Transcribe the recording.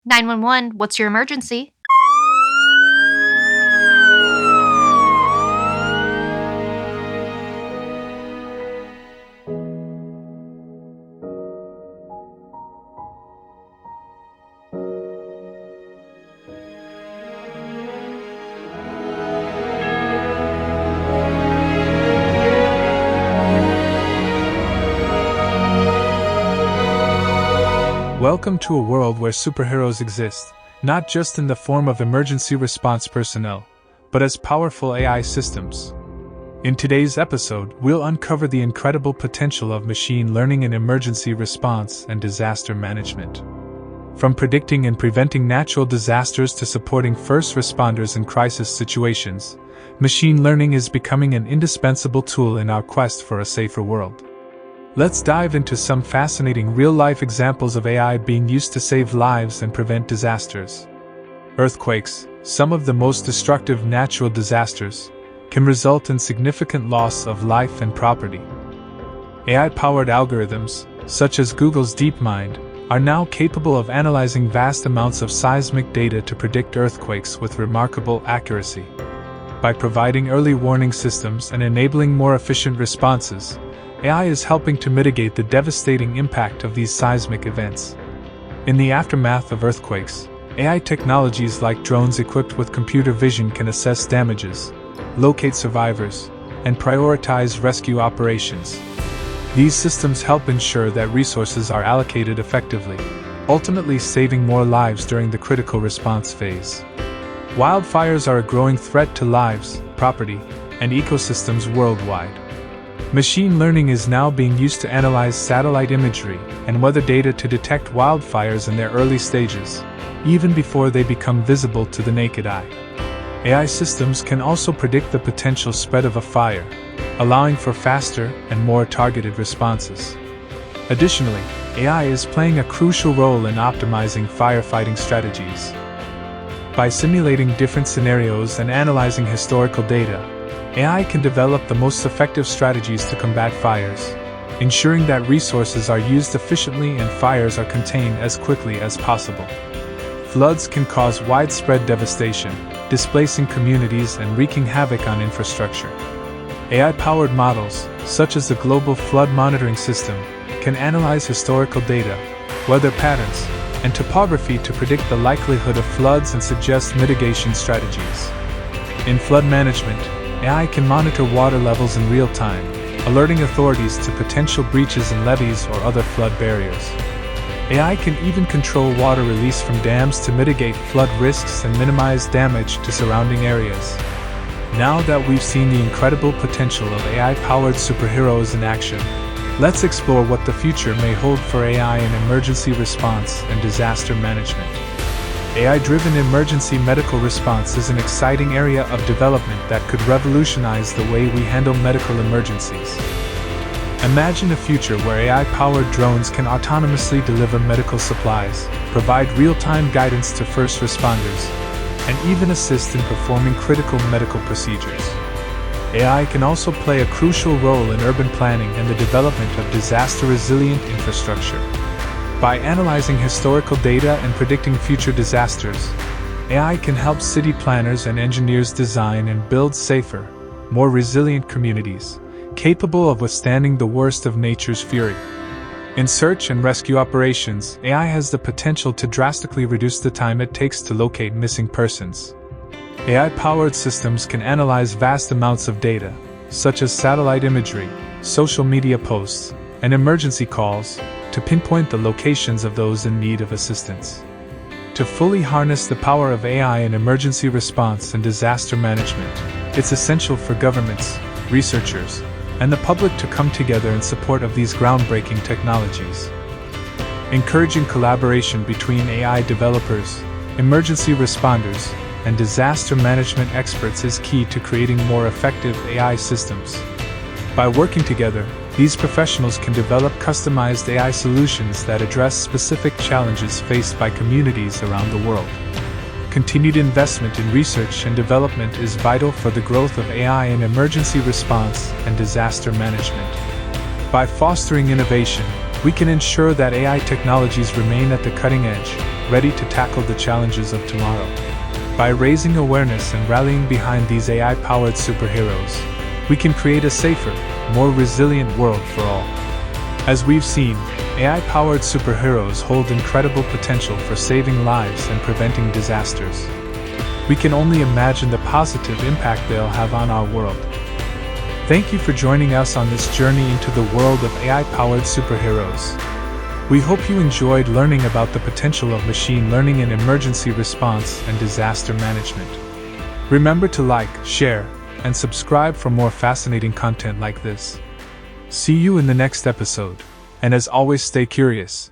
911, what's your emergency? Welcome to a world where superheroes exist, not just in the form of emergency response personnel, but as powerful AI systems. In today's episode, we'll uncover the incredible potential of machine learning in emergency response and disaster management. From predicting and preventing natural disasters to supporting first responders in crisis situations, machine learning is becoming an indispensable tool in our quest for a safer world. Let's dive into some fascinating real-life examples of AI being used to save lives and prevent disasters. Earthquakes, some of the most destructive natural disasters, can result in significant loss of life and property. AI-powered algorithms, such as Google's DeepMind, are now capable of analyzing vast amounts of seismic data to predict earthquakes with remarkable accuracy. By providing early warning systems and enabling more efficient responses, AI is helping to mitigate the devastating impact of these seismic events. In the aftermath of earthquakes, AI technologies like drones equipped with computer vision can assess damages, locate survivors, and prioritize rescue operations. These systems help ensure that resources are allocated effectively, ultimately saving more lives during the critical response phase. Wildfires are a growing threat to lives, property, and ecosystems worldwide. Machine learning is now being used to analyze satellite imagery and weather data to detect wildfires in their early stages, even before they become visible to the naked eye. AI systems can also predict the potential spread of a fire, allowing for faster and more targeted responses. Additionally, AI is playing a crucial role in optimizing firefighting strategies. By simulating different scenarios and analyzing historical data, AI can develop the most effective strategies to combat fires, ensuring that resources are used efficiently and fires are contained as quickly as possible. Floods can cause widespread devastation, displacing communities and wreaking havoc on infrastructure. AI-powered models, such as the Global Flood Monitoring System, can analyze historical data, weather patterns, and topography to predict the likelihood of floods and suggest mitigation strategies. In flood management, AI can monitor water levels in real time, alerting authorities to potential breaches in levees or other flood barriers. AI can even control water release from dams to mitigate flood risks and minimize damage to surrounding areas. Now that we've seen the incredible potential of AI-powered superheroes in action, let's explore what the future may hold for AI in emergency response and disaster management. AI-driven emergency medical response is an exciting area of development that could revolutionize the way we handle medical emergencies. Imagine a future where AI-powered drones can autonomously deliver medical supplies, provide real-time guidance to first responders, and even assist in performing critical medical procedures. AI can also play a crucial role in urban planning and the development of disaster-resilient infrastructure. By analyzing historical data and predicting future disasters, AI can help city planners and engineers design and build safer, more resilient communities, capable of withstanding the worst of nature's fury. In search and rescue operations, AI has the potential to drastically reduce the time it takes to locate missing persons. AI-powered systems can analyze vast amounts of data, such as satellite imagery, social media posts, and emergency calls, to pinpoint the locations of those in need of assistance. To fully harness the power of AI in emergency response and disaster management, it's essential for governments, researchers, and the public to come together in support of these groundbreaking technologies. Encouraging collaboration between AI developers, emergency responders, and disaster management experts is key to creating more effective AI systems. By working together, these professionals can develop customized AI solutions that address specific challenges faced by communities around the world. Continued investment in research and development is vital for the growth of AI in emergency response and disaster management. By fostering innovation, we can ensure that AI technologies remain at the cutting edge, ready to tackle the challenges of tomorrow. By raising awareness and rallying behind these AI-powered superheroes, we can create a safer, more resilient world for all. As we've seen, AI-powered superheroes hold incredible potential for saving lives and preventing disasters. We can only imagine the positive impact they'll have on our world. Thank you for joining us on this journey into the world of AI-powered superheroes. We hope you enjoyed learning about the potential of machine learning in emergency response and disaster management. Remember to like, share, and subscribe for more fascinating content like this. See you in the next episode, and as always, stay curious.